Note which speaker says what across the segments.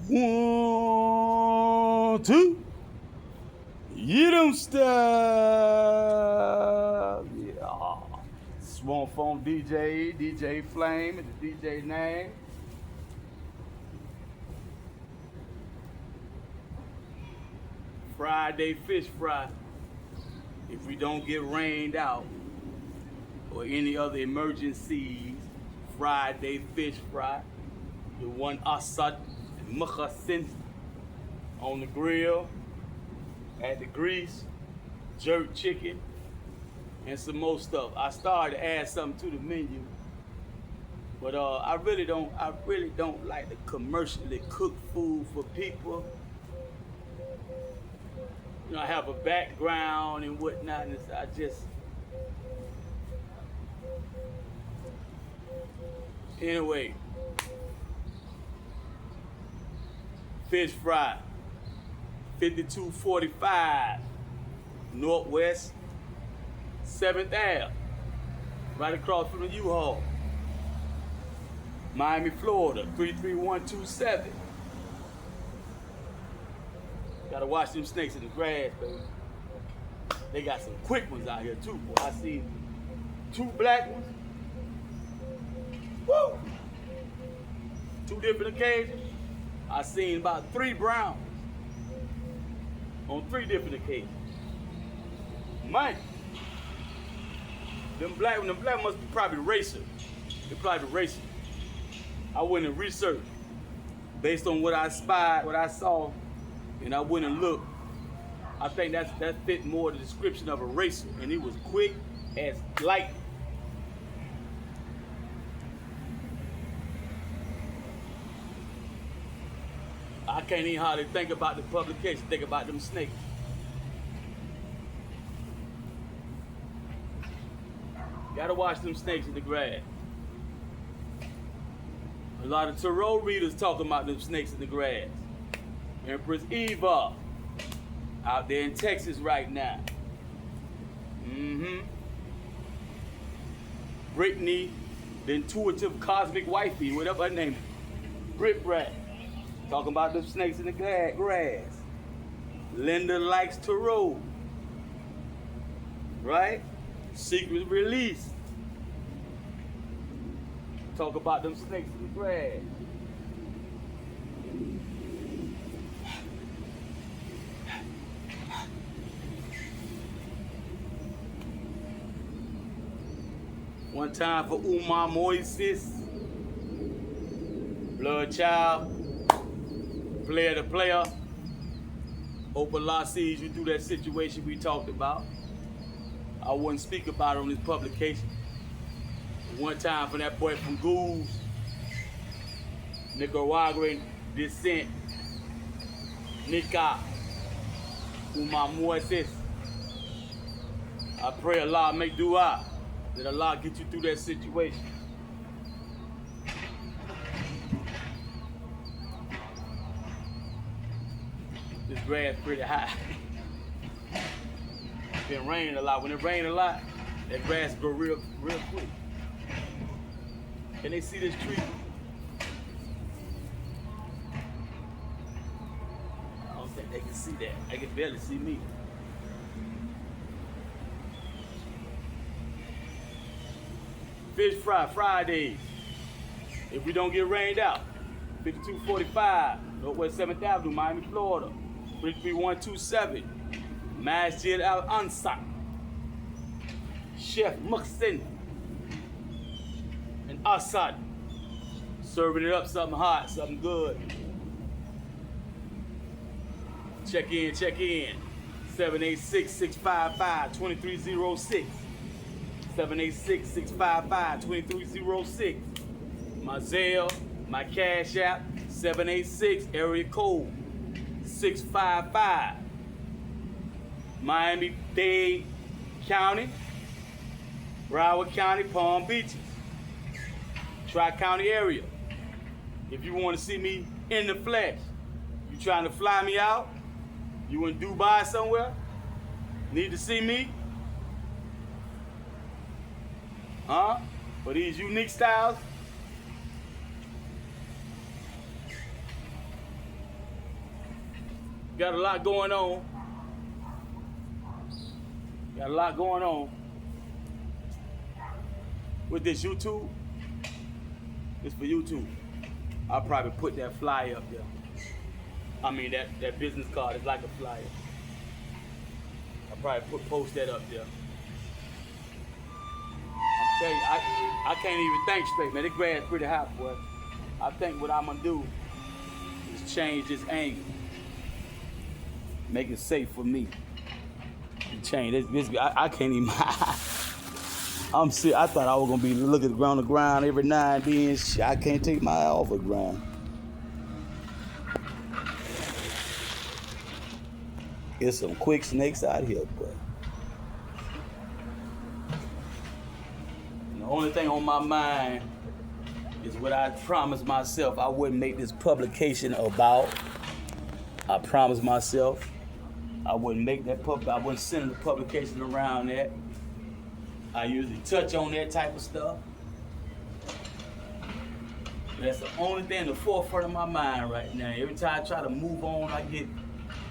Speaker 1: 1, 2. You don't stop. Yeah. Swamp Phone DJ Flame is the DJ name. Friday fish fry. If we don't get rained out or any other emergencies, Friday fish fry. The one Assad Mukhasin on the grill, at the grease, jerk chicken, and some more stuff. I started to add something to the menu, but I really don't like to commercially cook food for people. You know, I have a background and whatnot, and I just, anyway, fish fry, 5245 Northwest 7th Ave, right across from the U-Haul, Miami, Florida, 33127. Gotta watch them snakes in the grass, baby. They got some quick ones out here too, boy. I see 2 black ones. Woo! 2 different occasions. I seen about 3 brown on 3 different occasions. Man, them black must be probably racer. They're probably racing. I went and researched based on what I spied, what I saw, and I went and looked. I think that fit more the description of a racer, and he was quick as lightning. I can't even hardly think about the publication, think about them snakes. Gotta watch them snakes in the grass. A lot of tarot readers talking about them snakes in the grass. Empress Eva, out there in Texas right now. Brittany, the intuitive cosmic wifey, whatever her name is. Brit Brat, talking about them snakes in the grass. Linda likes tarot, right? Secret release, talk about them snakes in the grass. One time for Moises, Blood Child, player to player. Open law sees you through that situation we talked about. I wouldn't speak about it on this publication. One time for that boy from Goose, Nicaraguan descent, Nika, Moises. I pray Allah make dua, that Allah get you through that situation. This grass pretty high. It's been raining a lot. When it rains a lot, that grass grow real quick. Can they see this tree? I don't think they can see that. They can barely see me. Fish fry Fridays. If we don't get rained out, 5245 Northwest 7th Avenue, Miami, Florida, 33127. Masjid Al Ansar. Chef Muhsin and Assad serving it up, something hot, something good. Check in. 786-655-2306. 786-655-2306. My zelle, my Cashapp, 786 area code 655. Miami-Dade County, Broward County, Palm Beaches, Tri-County area. If you want to see me in the flesh, you trying to fly me out, you in Dubai somewhere, need to see me, for these unique styles, got a lot going on. Got a lot going on with this YouTube. It's for YouTube. I'll probably put that flyer up there. I mean that business card is like a flyer. I'll probably post that up there. I'm telling you, I can't even think straight, man. The grass pretty hot, boy. I think what I'm gonna do is change this angle. Make it safe for me. Change this. I can't even. I'm serious. I thought I was gonna be looking around the ground every now and then. Shit, I can't take my eye off the ground. There's some quick snakes out here, but the only thing on my mind is what I promised myself I wouldn't make this publication about. I promised myself I wouldn't make that I wouldn't send the publication around that. I usually touch on that type of stuff. That's the only thing in the forefront of my mind right now. Every time I try to move on, I get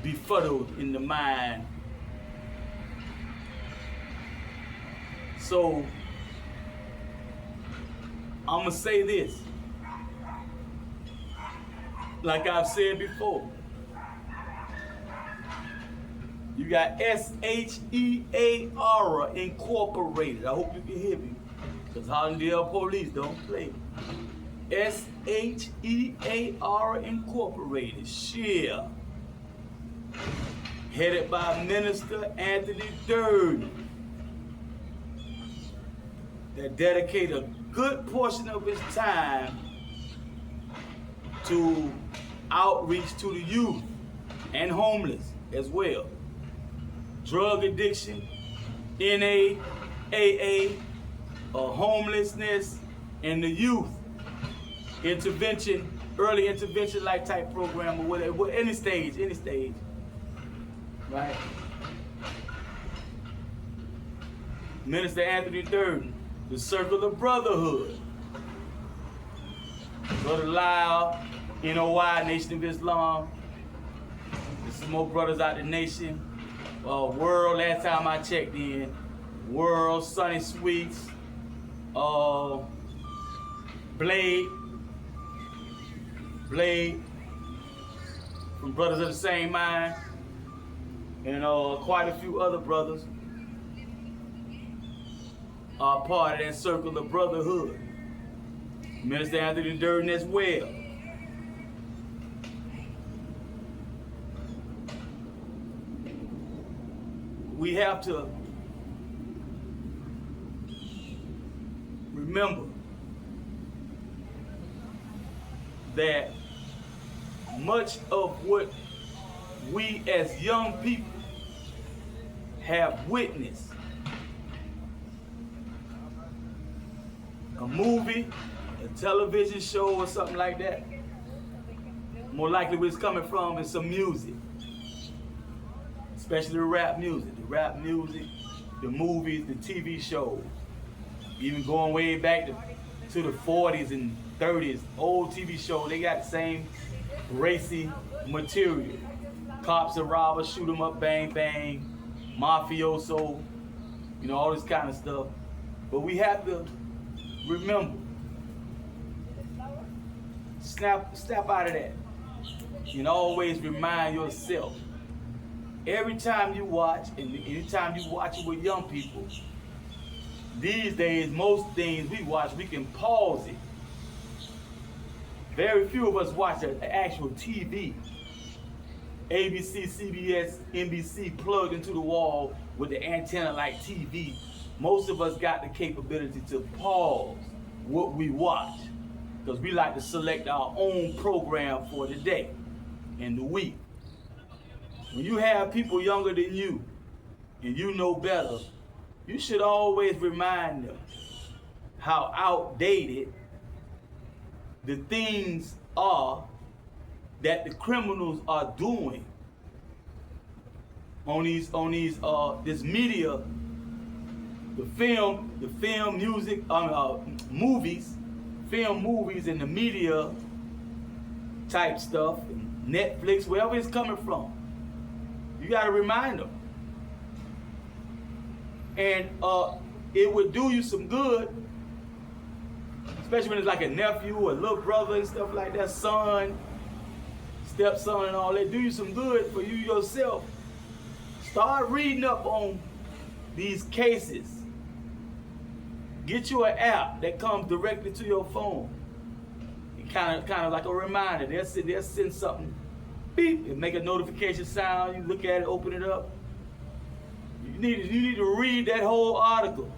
Speaker 1: befuddled in the mind. So, I'm gonna say this. Like I've said before. You got ShawtyRed Incorporated. I hope you can hear me, because Hollandale police don't play. ShawtyRed Incorporated. Share. Headed by Minister Anthony Durden. That dedicate a good portion of his time to outreach to the youth and homeless as well. Drug addiction, NA, AA, homelessness, and the youth intervention, early intervention like type program or whatever, any stage, right? Minister Anthony Durden, the Circle of Brotherhood. Brother Lyle, NOI, Nation of Islam. There's some more brothers out the nation. World, last time I checked in. World, Sunny Sweets. Blade, from Brothers of the Same Mind. And quite a few other brothers are part of that Circle of Brotherhood. Minister Anthony Durden as well. We have to remember that much of what we as young people have witnessed, a movie, a television show or something like that, more likely where it's coming from is some music. Especially the rap music, the movies, the TV shows. Even going way back to the 40s and 30s, old TV shows, they got the same racy material. Cops and robbers, shoot 'em up, bang, bang, mafioso, all this kind of stuff. But we have to remember, snap out of that. Always remind yourself. Every time you watch, and anytime you watch it with young people, these days, most things we watch, we can pause it. Very few of us watch an actual TV. ABC, CBS, NBC plugged into the wall with the antenna like TV. Most of us got the capability to pause what we watch, because we like to select our own program for the day and the week. When you have people younger than you, and you know better, you should always remind them how outdated the things are that the criminals are doing on this media, the film music, movies, and the media type stuff, Netflix, wherever it's coming from. You got to remind them. And it would do you some good, especially when it's like a nephew or a little brother and stuff like that, son, stepson and all that. Do you some good for you yourself. Start reading up on these cases. Get you an app that comes directly to your phone. Kind of like a reminder. They'll send something, beep, and make a notification sound. You look at it, open it up. You need to read that whole article.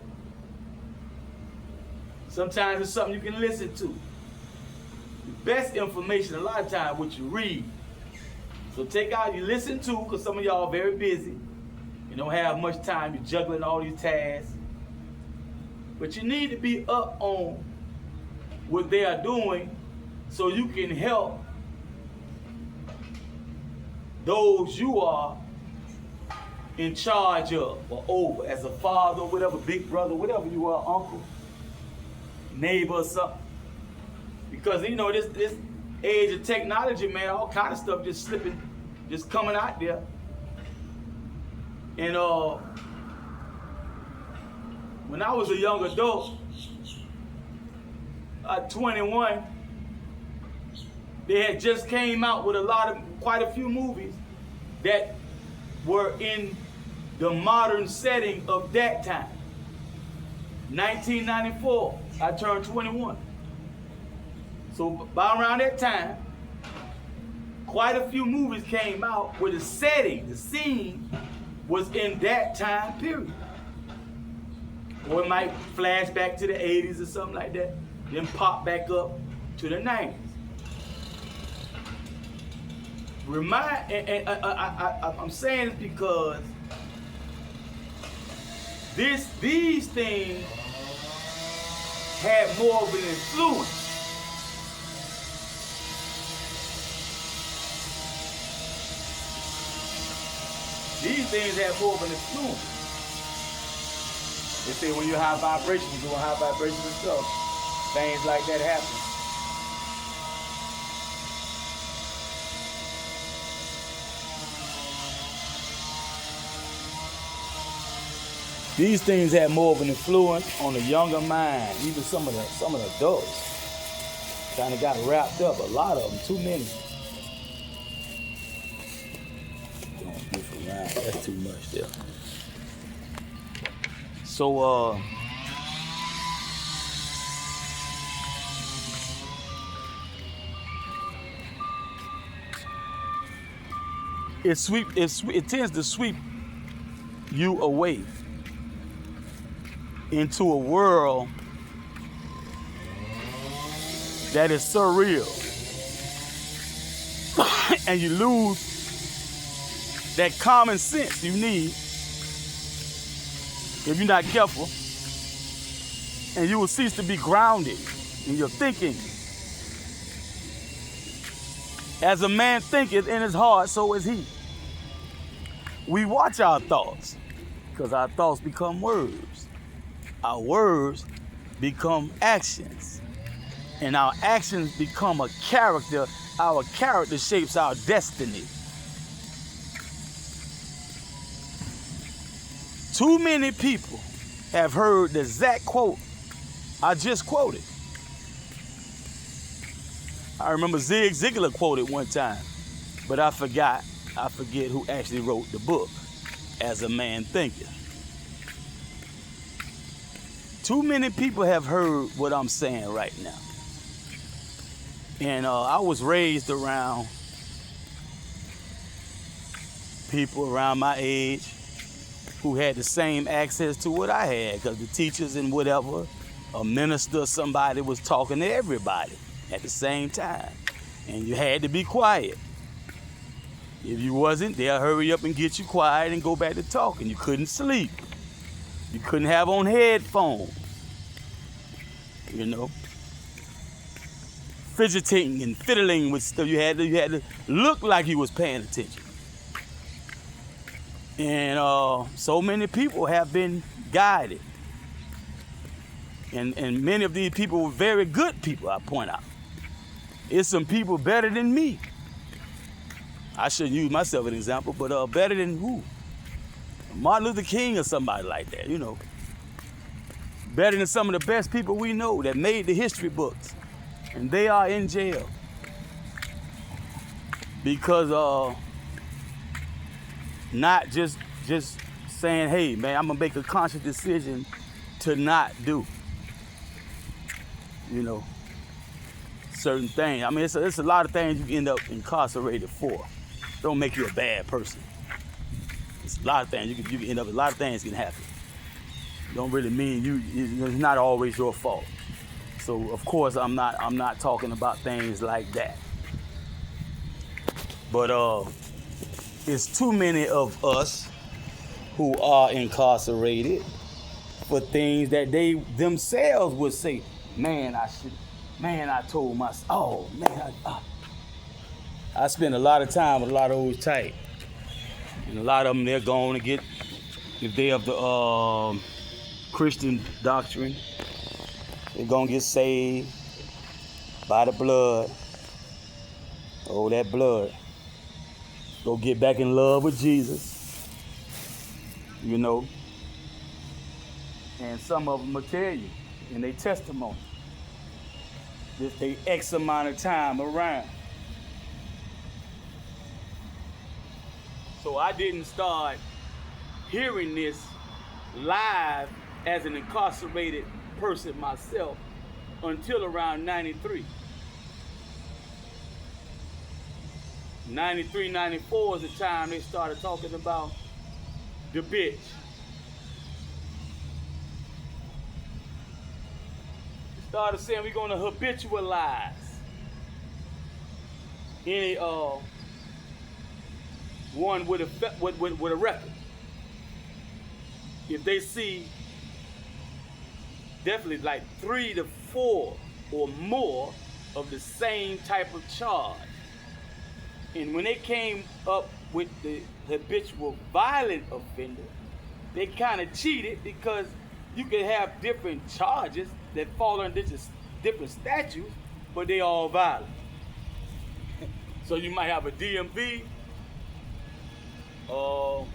Speaker 1: Sometimes it's something you can listen to. The best information, a lot of times, what you read. So take out, you listen to, because some of y'all are very busy. You don't have much time. You're juggling all these tasks. But you need to be up on what they are doing so you can help those you are in charge of or over, as a father, whatever, big brother, whatever you are, uncle, neighbor, or something. Because you know this age of technology, man, all kind of stuff just slipping, just coming out there. And when I was a young adult, at 21, they had just came out with quite a few movies that were in the modern setting of that time. 1994, I turned 21. So by around that time, quite a few movies came out where the setting, the scene, was in that time period. Or it might flash back to the 80s or something like that, then pop back up to the 90s. I'm saying this because these things had more of an influence. These things have more of an influence. They say when you're high vibration, you're doing high vibration and stuff, things like that happen. These things have more of an influence on the younger mind, even some of the adults. Kind of got wrapped up, a lot of them, too many. Don't goof around, that's too much there. So, it tends to sweep you away into a world that is surreal. And you lose that common sense you need if you're not careful. And you will cease to be grounded in your thinking. As a man thinketh in his heart, so is he. We watch our thoughts because our thoughts become words. Our words become actions. And our actions become a character. Our character shapes our destiny. Too many people have heard the exact quote I just quoted. I remember Zig Ziglar quoted one time, but I forget who actually wrote the book, As a Man Thinketh. Too many people have heard what I'm saying right now. And I was raised around people around my age who had the same access to what I had, because the teachers and whatever, a minister, somebody was talking to everybody at the same time. And you had to be quiet. If you wasn't, they'll hurry up and get you quiet and go back to talking. You couldn't sleep. You couldn't have on headphones. You know? Fidgeting and fiddling with stuff. You had to look like you was paying attention. And so many people have been guided. And many of these people were very good people, I point out. It's some people better than me. I shouldn't use myself as an example, but better than who? Martin Luther King or somebody like that, you know. Better than some of the best people we know that made the history books. And they are in jail. Because not just saying, hey man, I'm gonna make a conscious decision to not do, you know, certain things. I mean, it's a lot of things you end up incarcerated for. Don't make you a bad person. It's a lot of things you can end up. A lot of things can happen. Don't really mean it's not always your fault. So of course I'm not talking about things like that. But it's too many of us who are incarcerated for things that they themselves would say, man, I told myself, oh man, I spend a lot of time with a lot of those type. And a lot of them, they're going to get, if they of the Christian doctrine, they're going to get saved by the blood. Oh, that blood. Go get back in love with Jesus. You know. And some of them will tell you in their testimony that they X amount of time around. So I didn't start hearing this live as an incarcerated person myself until around 93. 93, 94 is the time they started talking about the bitch. They started saying we're gonna habitualize any one with a record. If they see definitely like 3 to 4 or more of the same type of charge. And when they came up with the habitual violent offender, they kind of cheated because you could have different charges that fall under different statutes, but they all violent. So you might have a DMV, or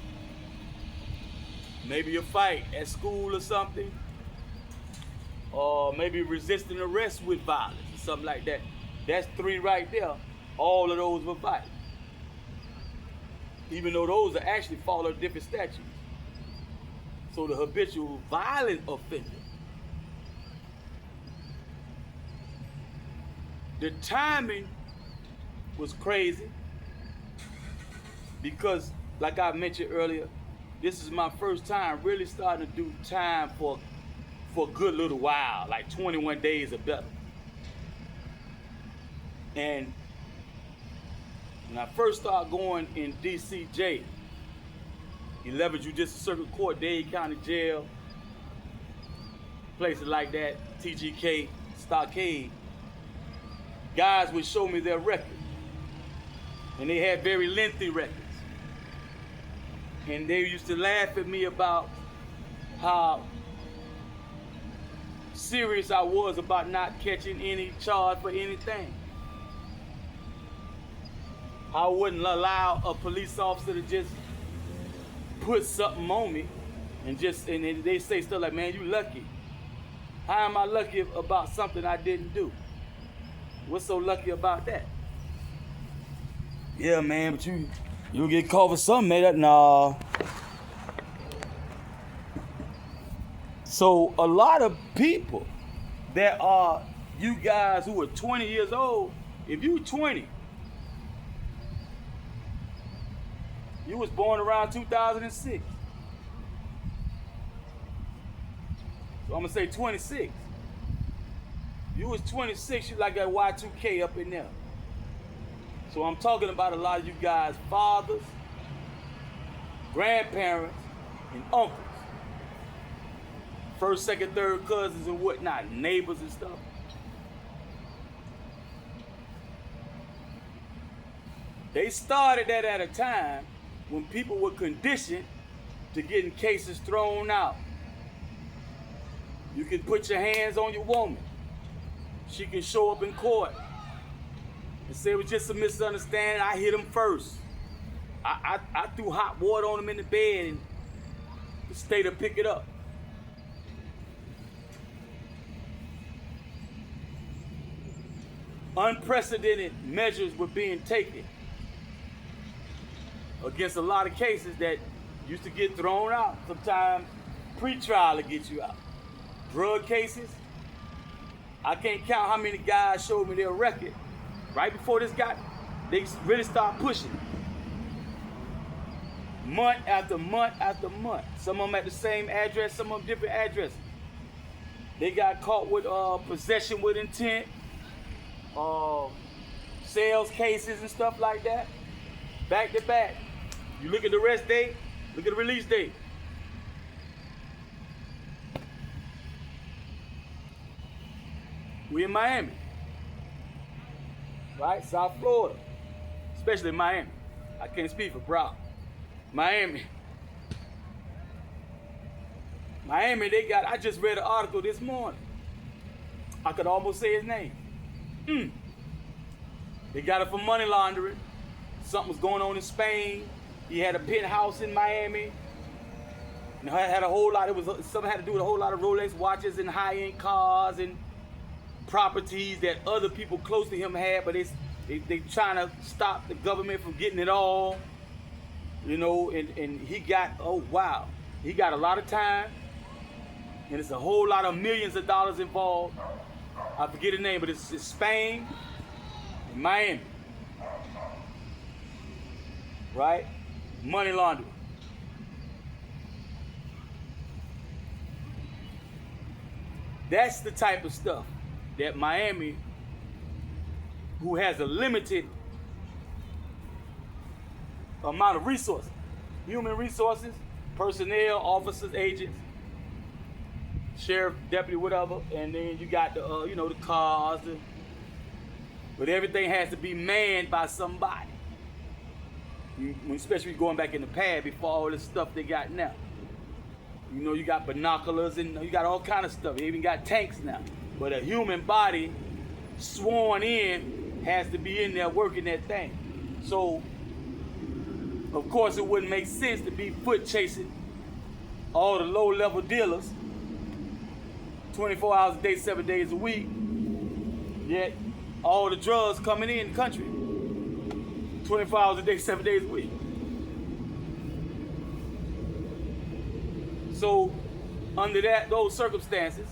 Speaker 1: maybe a fight at school or something, or maybe resisting arrest with violence or something like that. That's 3 right there. All of those were violent. Even though those are actually fall under different statutes. So the habitual violent offender, the timing was crazy because, like I mentioned earlier, this is my first time really starting to do time for a good little while, like 21 days or better. And when I first started going in DCJ, 11th Judicial Circuit Court, Dade County Jail, places like that, TGK, Stockade, guys would show me their record. And they had very lengthy records. And they used to laugh at me about how serious I was about not catching any charge for anything. I wouldn't allow a police officer to just put something on me and they say stuff like, man, you lucky. How am I lucky about something I didn't do? What's so lucky about that? Yeah, man, but you'll get caught for something, man. Nah. So a lot of people that are you guys who are 20 years old, if you 20, you was born around 2006. So I'm gonna say 26. You was 26, you like that Y2K up in there. So I'm talking about a lot of you guys' fathers, grandparents, and uncles. First, second, third cousins and whatnot, neighbors and stuff. They started that at a time when people were conditioned to getting cases thrown out. You can put your hands on your woman. She can show up in court and say it was just a misunderstanding. I hit him first. I threw hot water on them in the bed and stayed to pick it up. Unprecedented measures were being taken against a lot of cases that used to get thrown out. Sometimes pre-trial to get you out. Drug cases. I can't count how many guys showed me their record right before this got, they really start pushing. Month after month after month. Some of them at the same address, some of them different addresses. They got caught with possession with intent, sales cases and stuff like that. Back to back. You look at the arrest date, look at the release date. We in Miami, right? South Florida, especially Miami. I can't speak for Brown. Miami, they got, I just read an article this morning. I could almost say his name. They got it for money laundering. Something was going on in Spain. He had a penthouse in Miami. And had a whole lot, something had to do with a whole lot of Rolex watches and high-end cars and properties that other people close to him had, but they trying to stop the government from getting it all. You know, and he got, oh wow, he got a lot of time, and it's a whole lot of millions of dollars involved. I forget the name, but it's Spain and Miami, right? Money laundering. That's the type of stuff that Miami, who has a limited amount of resources, human resources, personnel, officers, agents, sheriff, deputy, whatever, and then you got the, you know, the cars, but everything has to be manned by somebody. Especially going back in the past before all this stuff they got now. You know, you got binoculars and you got all kind of stuff. You even got tanks now. But a human body sworn in has to be in there working that thing. So, of course, it wouldn't make sense to be foot chasing all the low-level dealers 24 hours a day, 7 days a week, yet all the drugs coming in the country 24 hours a day, 7 days a week. So, under those circumstances,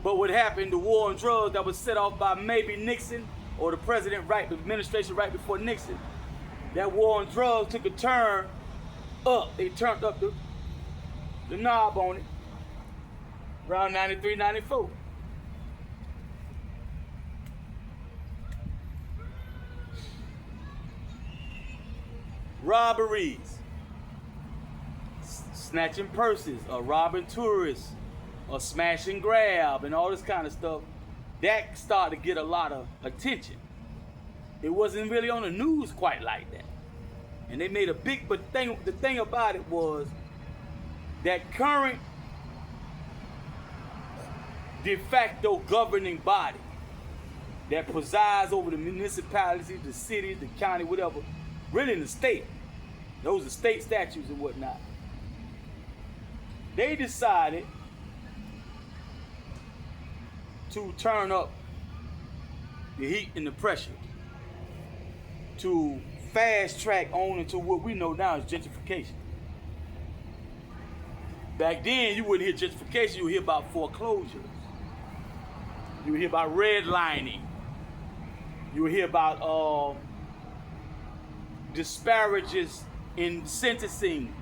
Speaker 1: but what happened, the war on drugs that was set off by maybe Nixon or the president, right, the administration right before Nixon, that war on drugs took a turn up. They turned up the knob on it around 93, 94. Robberies, snatching purses, or robbing tourists, or smash and grab, and all this kind of stuff, that started to get a lot of attention. It wasn't really on the news quite like that. And they made a big, but the thing about it was that current de facto governing body that presides over the municipalities, the cities, the county, whatever, really in the state, those are state statutes and whatnot. They decided to turn up the heat and the pressure to fast track on into what we know now is gentrification. Back then, you wouldn't hear gentrification, you would hear about foreclosures. You would hear about redlining. You would hear about disparages in sentencing,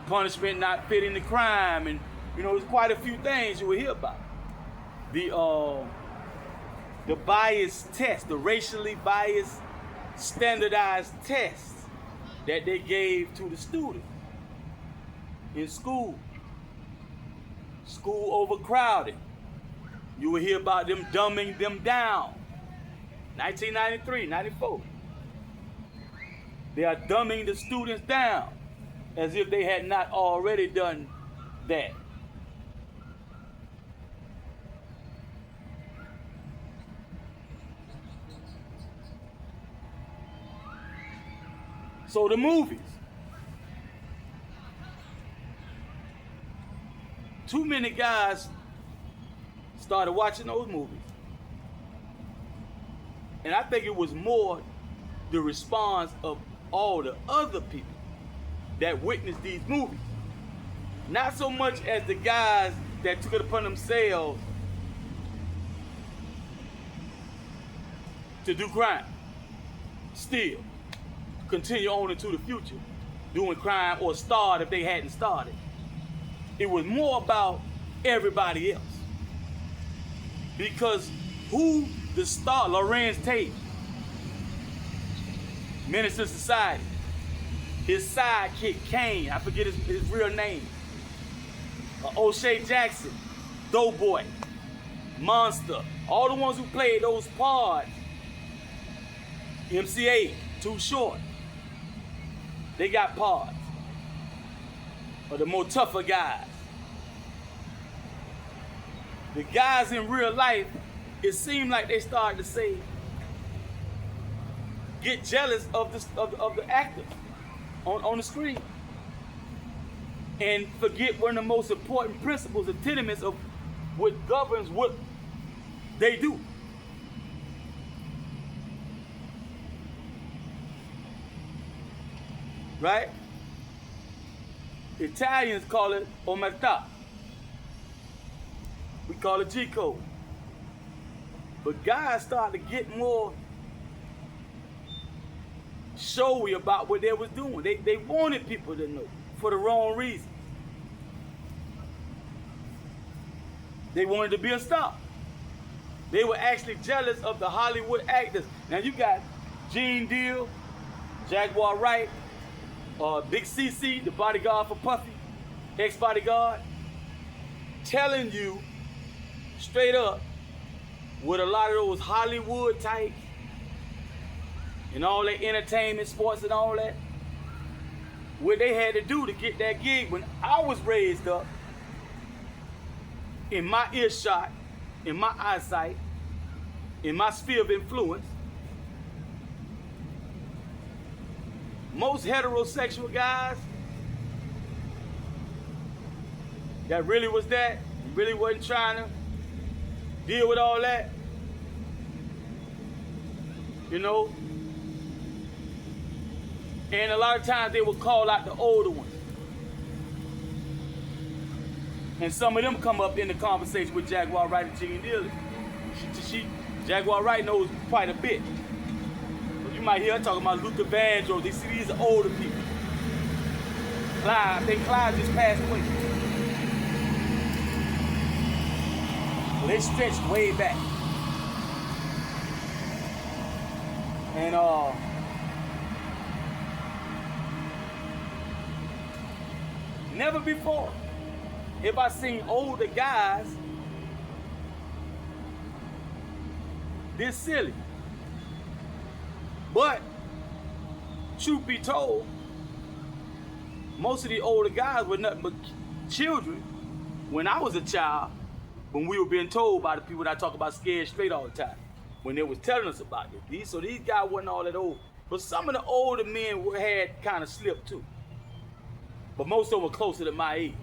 Speaker 1: punishment not fitting the crime, and you know, there's quite a few things you would hear about. The bias test, the racially biased standardized tests that they gave to the students in school. School overcrowding. You will hear about them dumbing them down. 1993, 94. They are dumbing the students down as if they had not already done that. So the movies. Too many guys started watching those movies. And I think it was more the response of all the other people that witnessed these movies. Not so much as the guys that took it upon themselves to do crime. Still, continue on into the future, doing crime, or start if they hadn't started. It was more about everybody else. Because who the star, Lorenz Tate, Minister of Society, his sidekick, Kane, I forget his real name, O'Shea Jackson, Doughboy, Monster, all the ones who played those parts, MCA, Too Short, they got parts of the more tougher guys. The guys in real life, it seemed like they started to say, get jealous of the actor on the screen, and forget one of the most important principles and tenements of what governs what they do. Right? Italians call it omertà. We call it G-code. But guys started to get more showy about what they was doing. They wanted people to know for the wrong reason. They wanted to be a star. They were actually jealous of the Hollywood actors. Now you got Gene Deal, Jaguar Wright, Big CC, the bodyguard for Puffy, ex-bodyguard, telling you straight up with a lot of those Hollywood types and all that entertainment, sports and all that, what they had to do to get that gig. When I was raised up, in my earshot, in my eyesight, in my sphere of influence, most heterosexual guys that really was that, really wasn't trying to deal with all that, you know, and a lot of times they would call out the older ones. And some of them come up in the conversation with Jaguar Wright and Gene Deal. Jaguar Wright knows quite a bit. You might hear her talking about Luther Vandross. They see these are older people. Clive just passed away. So they stretched way back. And never before have I seen older guys this silly. But truth be told, most of the older guys were nothing but children when I was a child, when we were being told by the people that I talk about scared straight all the time, when they was telling us about this. So these guys wasn't all that old. But some of the older men had kind of slipped too. But most of them were closer to my age.